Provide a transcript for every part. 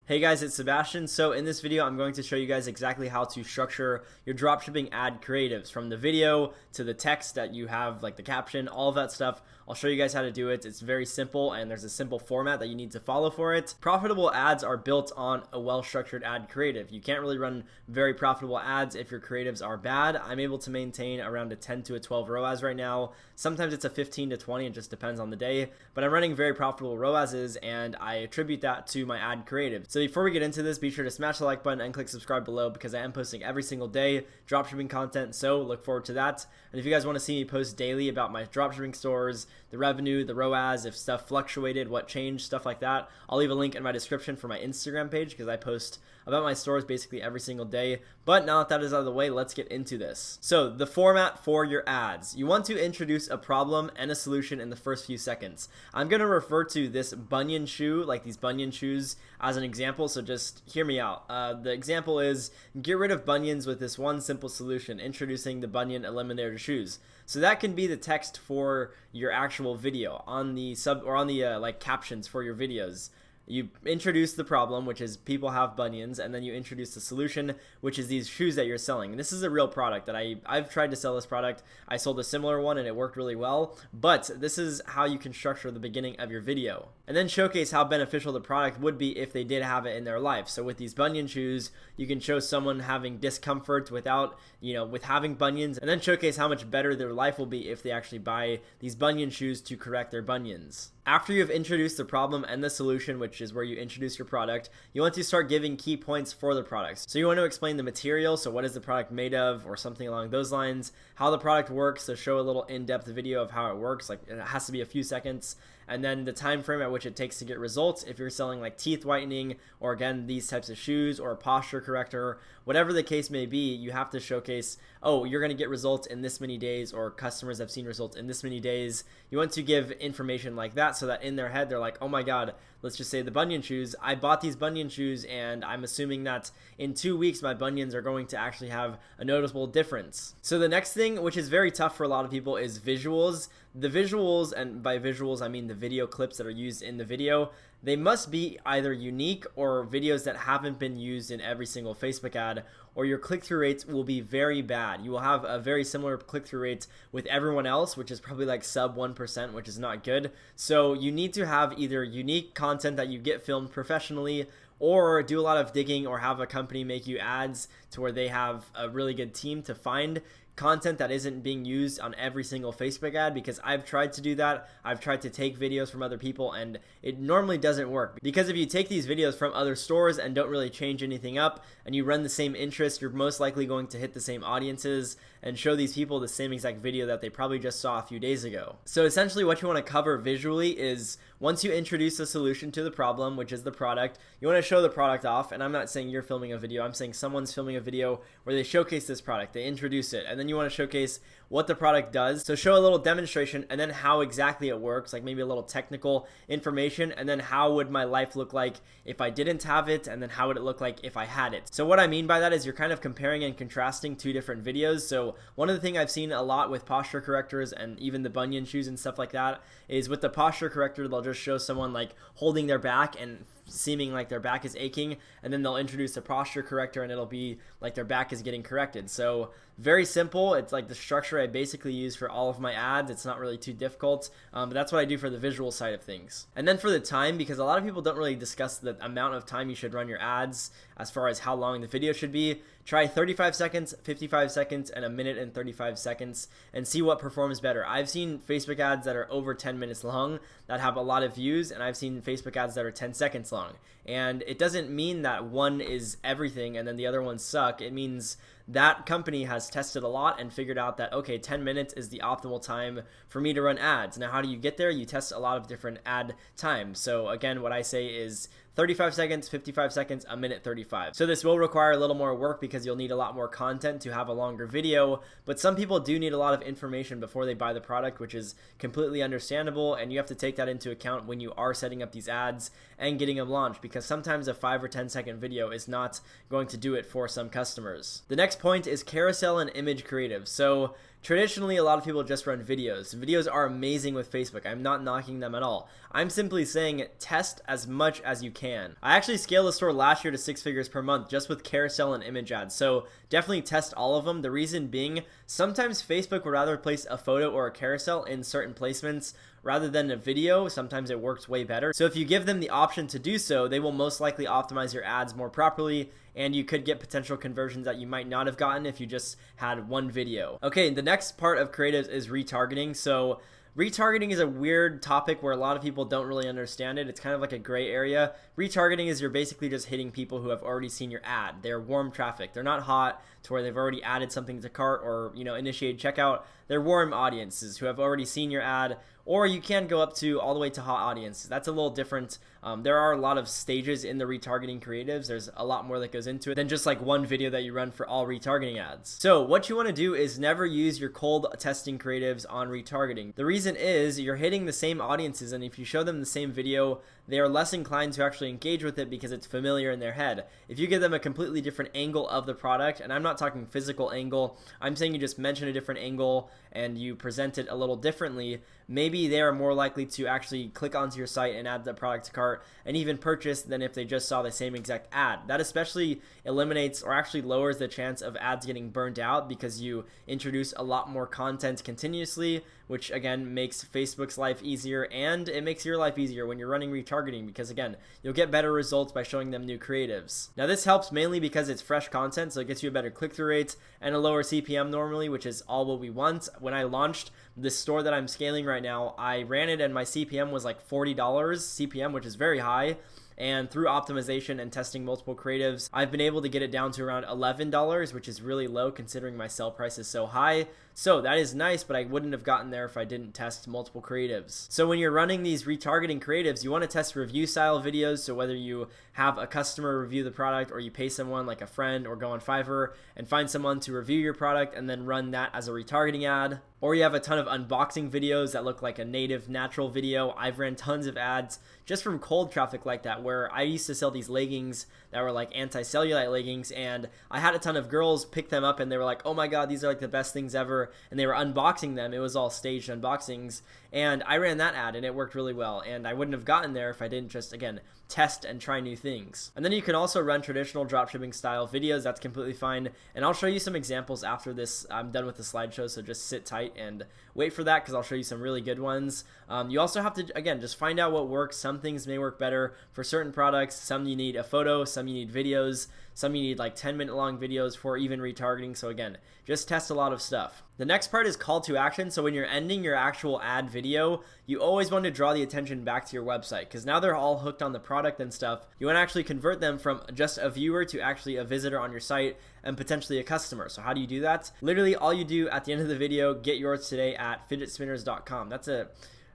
Hey guys, it's Sebastian. So in this video, I'm going to show you guys exactly how to structure your dropshipping ad creatives, from the video to the text that you have, like the caption, all of that stuff. I'll show you guys how to do it. It's very simple, and there's a simple format that you need to follow for it. Profitable ads are built on a well-structured ad creative. You can't really run very profitable ads if your creatives are bad. I'm able to maintain around a 10 to a 12 ROAS right now. Sometimes it's a 15 to 20, it just depends on the day, but I'm running very profitable ROASs, and I attribute that to my ad creative. So before we get into this, be sure to smash the like button and click subscribe below, because I am posting every single day dropshipping content, so look forward to that. And if you guys want to see me post daily about my dropshipping stores, the revenue, the ROAS, if stuff fluctuated, what changed, stuff like that, I'll leave a link in my description for my Instagram page, because I post about my stores basically every single day. But now that is out of the way, let's get into this. So the format for your ads: you want to introduce a problem and a solution in the first few seconds. I'm going to refer to this bunion shoe, like these bunion shoes, as an example, so just hear me out. The example is, get rid of bunions with this one simple solution, introducing the bunion eliminator shoes. So that can be the text for your actual video on the sub, or on the like captions for your videos. You introduce the problem, which is people have bunions, and then you introduce the solution, which is these shoes that you're selling. And this is a real product that I've tried to sell this product. I sold a similar one and it worked really well, but this is how you can structure the beginning of your video. And then showcase how beneficial the product would be if they did have it in their life. So with these bunion shoes, you can show someone having discomfort without, with having bunions, and then showcase how much better their life will be if they actually buy these bunion shoes to correct their bunions. After you've introduced the problem and the solution, which is where you introduce your product, you want to start giving key points for the products. So you want to explain the material, so what is the product made of, or something along those lines, how the product works, so show a little in-depth video of how it works, like it has to be a few seconds, and then the time frame at which it takes to get results. If you're selling like teeth whitening, or again these types of shoes, or a posture corrector, whatever the case may be, you have to showcase, oh, you're going to get results in this many days, or customers have seen results in this many days. You want to give information like that, so that in their head they're like, oh my god, let's just say the bunion shoes, I bought these bunion shoes and I'm assuming that in 2 weeks my bunions are going to actually have a noticeable difference. So the next thing, which is very tough for a lot of people, is visuals. The visuals, and by visuals I mean the video clips that are used in the video, they must be either unique or videos that haven't been used in every single Facebook ad, or your click-through rates will be very bad. You will have a very similar click-through rate with everyone else, which is probably like sub 1%, which is not good. So you need to have either unique content that you get filmed professionally, or do a lot of digging, or have a company make you ads to where they have a really good team to find content that isn't being used on every single Facebook ad, because I've tried to do that. I've tried to take videos from other people and it normally doesn't work, because if you take these videos from other stores and don't really change anything up, and you run the same interest, you're most likely going to hit the same audiences and show these people the same exact video that they probably just saw a few days ago. So essentially what you want to cover visually is, once you introduce a solution to the problem, which is the product, you want to show the product off. And I'm not saying you're filming a video, I'm saying someone's filming a video where they showcase this product, they introduce it, and then you want to showcase what the product does. So show a little demonstration, and then how exactly it works, like maybe a little technical information, and then how would my life look like if I didn't have it, and then how would it look like if I had it. So what I mean by that is you're kind of comparing and contrasting two different videos. So one of the things I've seen a lot with posture correctors and even the bunion shoes and stuff like that is, with the posture corrector, they'll just show someone like holding their back and seeming like their back is aching, and then they'll introduce a posture corrector and it'll be like their back is getting corrected. So very simple. It's like the structure I basically use for all of my ads. It's not really too difficult, but that's what I do for the visual side of things. And then for the time, because a lot of people don't really discuss the amount of time you should run your ads as far as how long the video should be, try 35 seconds, 55 seconds, and a minute and 35 seconds, and see what performs better. I've seen Facebook ads that are over 10 minutes long that have a lot of views, and I've seen Facebook ads that are 10 seconds long. And it doesn't mean that one is everything and then the other ones suck. It means that company has tested a lot and figured out that, okay, 10 minutes is the optimal time for me to run ads. Now, how do you get there? You test a lot of different ad times. So again, what I say is 35 seconds, 55 seconds, a minute 35. So this will require a little more work, because you'll need a lot more content to have a longer video, but some people do need a lot of information before they buy the product, which is completely understandable, and you have to take that into account when you are setting up these ads and getting them launched, because sometimes a 5 or 10 second video is not going to do it for some customers. The next point is carousel and image creative. So Traditionally, a lot of people just run videos. Videos are amazing with Facebook. I'm not knocking them at all. I'm simply saying test as much as you can. I actually scaled the store last year to 6 figures per month just with carousel and image ads. So definitely test all of them. The reason being, sometimes Facebook would rather place a photo or a carousel in certain placements rather than a video. Sometimes it works way better. So if you give them the option to do so, they will most likely optimize your ads more properly, and you could get potential conversions that you might not have gotten if you just had one video. Okay, the next part of creatives is retargeting. So retargeting is a weird topic where a lot of people don't really understand it. It's kind of like a gray area. Retargeting is you're basically just hitting people who have already seen your ad. They're warm traffic. They're not hot to where they've already added something to cart or, initiated checkout. They're warm audiences who have already seen your ad, or you can go up to all the way to hot audiences. That's a little different. There are a lot of stages in the retargeting creatives. There's a lot more that goes into it than just like one video that you run for all retargeting ads. So what you want to do is never use your cold testing creatives on retargeting. The reason is you're hitting the same audiences, and if you show them the same video, they are less inclined to actually engage with it because it's familiar in their head. If you give them a completely different angle of the product, and I'm not talking physical angle, I'm saying you just mention a different angle and you present it a little differently, maybe they are more likely to actually click onto your site and add the product to cart and even purchase than if they just saw the same exact ad. That especially eliminates or actually lowers the chance of ads getting burnt out because you introduce a lot more content continuously, which again makes Facebook's life easier, and it makes your life easier when you're running retargeting because again, you'll get better results by showing them new creatives. Now this helps mainly because it's fresh content, so it gets you a better click-through rate and a lower CPM normally, which is all what we want. When I launched this store that I'm scaling right now, I ran it and my CPM was like $40 CPM, which is very high. And through optimization and testing multiple creatives, I've been able to get it down to around $11, which is really low considering my sell price is so high. So that is nice, but I wouldn't have gotten there if I didn't test multiple creatives. So when you're running these retargeting creatives, you want to test review style videos. So whether you have a customer review the product or you pay someone like a friend or go on Fiverr and find someone to review your product and then run that as a retargeting ad, or you have a ton of unboxing videos that look like a native natural video. I've ran tons of ads just from cold traffic like that, where I used to sell these leggings that were like anti-cellulite leggings, and I had a ton of girls pick them up and they were like, oh my god, these are like the best things ever, and they were unboxing them. It was all staged unboxings, and I ran that ad and it worked really well, and I wouldn't have gotten there if I didn't just, again, test and try new things. And then you can also run traditional dropshipping style videos. That's completely fine, and I'll show you some examples after this. I'm done with the slideshow, so just sit tight and wait for that because I'll show you some really good ones. You also have to, again, just find out what works. Some things may work better for certain products. Some you need a photo, some you need videos, some you need like 10-minute long videos for even retargeting. So again, just test a lot of stuff. The next part is call to action. So when you're ending your actual ad video, you always want to draw the attention back to your website because now they're all hooked on the product and stuff. You want to actually convert them from just a viewer to actually a visitor on your site and potentially a customer. So how do you do that? Literally all you do at the end of the video, get yours today at fidgetspinners.com. That's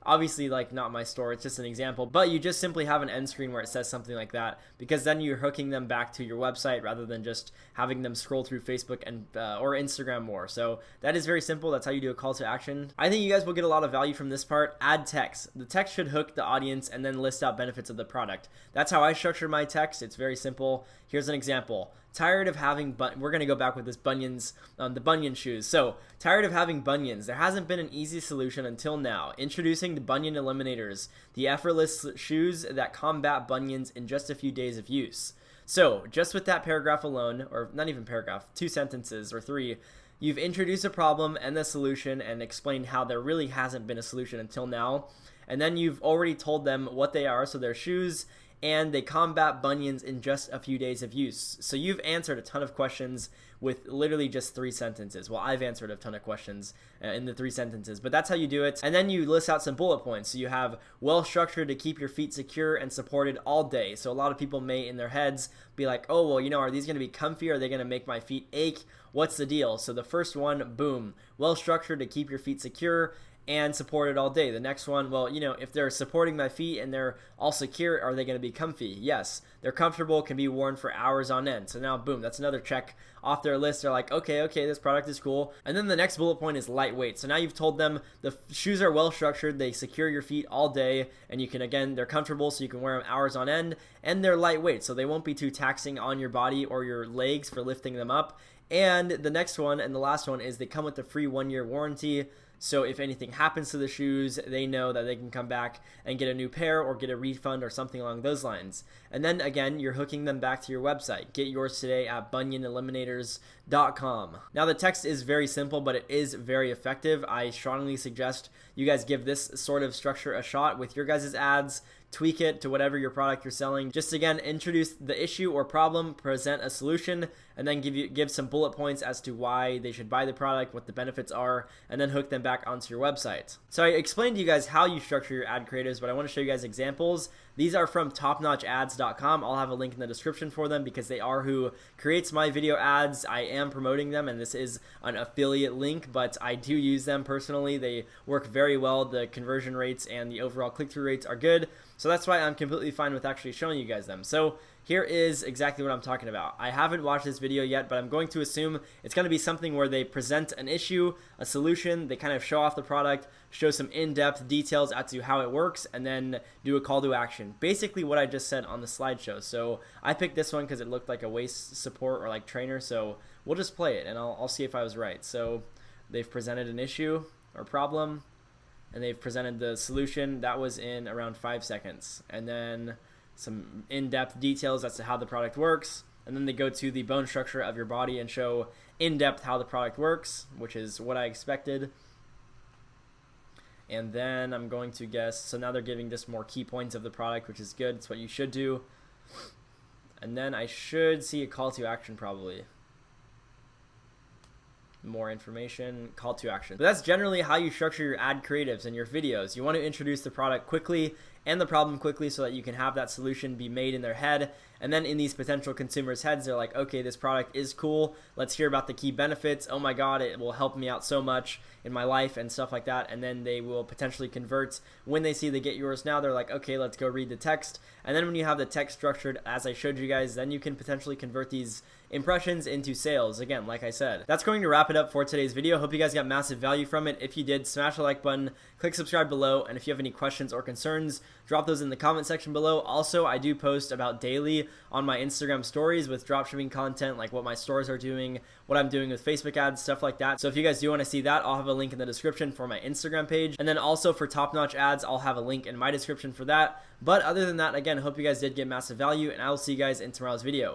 obviously like not my store, it's just an example, but you just simply have an end screen where it says something like that because then you're hooking them back to your website rather than just having them scroll through Facebook and or Instagram more. So that is very simple. That's how you do a call to action. I think you guys will get a lot of value from this part. Add text. The text should hook the audience and then list out benefits of the product. That's how I structure my text. It's very simple. Here's an example. Tired of having, we're going to go back with this bunions, the bunion shoes. So tired of having bunions. There hasn't been an easy solution until now. Introducing the Bunion Eliminators, the effortless shoes that combat bunions in just a few days of use. So just with that paragraph alone, or not even paragraph, 2 sentences or 3, you've introduced a problem and the solution and explained how there really hasn't been a solution until now. And then you've already told them what they are. So they're shoes, and they combat bunions in just a few days of use. So you've answered a ton of questions with literally just 3 sentences. Well, I've answered a ton of questions in the 3 sentences, but that's how you do it. And then you list out some bullet points. So you have well structured to keep your feet secure and supported all day. So a lot of people may in their heads be like, oh, well, are these going to be comfy? Are they going to make my feet ache? What's the deal? So the first one, boom, well structured to keep your feet secure and supported all day. The next one, well, if they're supporting my feet and they're all secure, are they going to be comfy? Yes. They're comfortable, can be worn for hours on end. So now, boom, that's another check off their list. They're like, okay, this product is cool. And then the next bullet point is lightweight. So now you've told them the shoes are well structured, they secure your feet all day, and you can, again, they're comfortable so you can wear them hours on end, and they're lightweight, so they won't be too taxing on your body or your legs for lifting them up. And the next one and the last one is they come with a free 1-year warranty. So if anything happens to the shoes, they know that they can come back and get a new pair or get a refund or something along those lines. And then again, you're hooking them back to your website. Get yours today at bunioneliminators.com. Now the text is very simple, but it is very effective. I strongly suggest you guys give this sort of structure a shot with your guys' ads. Tweak it to whatever your product you're selling. Just again, introduce the issue or problem, present a solution, and then give some bullet points as to why they should buy the product, what the benefits are, and then hook them back onto your website. So I explained to you guys how you structure your ad creatives, but I want to show you guys examples. These are from topnotchads.com. I'll have a link in the description for them because they are who creates my video ads. I am promoting them, and this is an affiliate link, but I do use them personally. They work very well. The conversion rates and the overall click-through rates are good. So that's why I'm completely fine with actually showing you guys them. So here is exactly what I'm talking about. I haven't watched this video yet, but I'm going to assume it's going to be something where they present an issue, a solution, they kind of show off the product, show some in-depth details as to how it works, and then do a call to action. Basically what I just said on the slideshow. So I picked this one because it looked like a waist support or like trainer, so we'll just play it and I'll see if I was right. So they've presented an issue or problem, and they've presented the solution. That was in around 5 seconds. And then some in-depth details as to how the product works. And then they go to the bone structure of your body and show in-depth how the product works, which is what I expected. And then I'm going to guess, so now they're giving just more key points of the product, which is good. It's what you should do. And then I should see a call to action probably. More information, call to action. But that's generally how you structure your ad creatives and your videos. You want to introduce the product quickly and the problem quickly so that you can have that solution be made in their head. And then in these potential consumers' heads, they're like, okay, this product is cool. Let's hear about the key benefits. Oh my God, it will help me out so much in my life and stuff like that. And then they will potentially convert. When they see the Get Yours Now, they're like, okay, let's go read the text. And then when you have the text structured as I showed you guys, then you can potentially convert these impressions into sales. Again, like I said, that's going to wrap it up for today's video. Hope you guys got massive value from it. If you did, smash the like button, click subscribe below, and if you have any questions or concerns, drop those in the comment section below. Also, I do post about daily on my Instagram stories with dropshipping content, like what my stores are doing, what I'm doing with Facebook ads, stuff like that. So if you guys do want to see that, I'll have a link in the description for my Instagram page. And then also for Top Notch Ads, I'll have a link in my description for that. But other than that, again, I hope you guys did get massive value, and I will see you guys in tomorrow's video.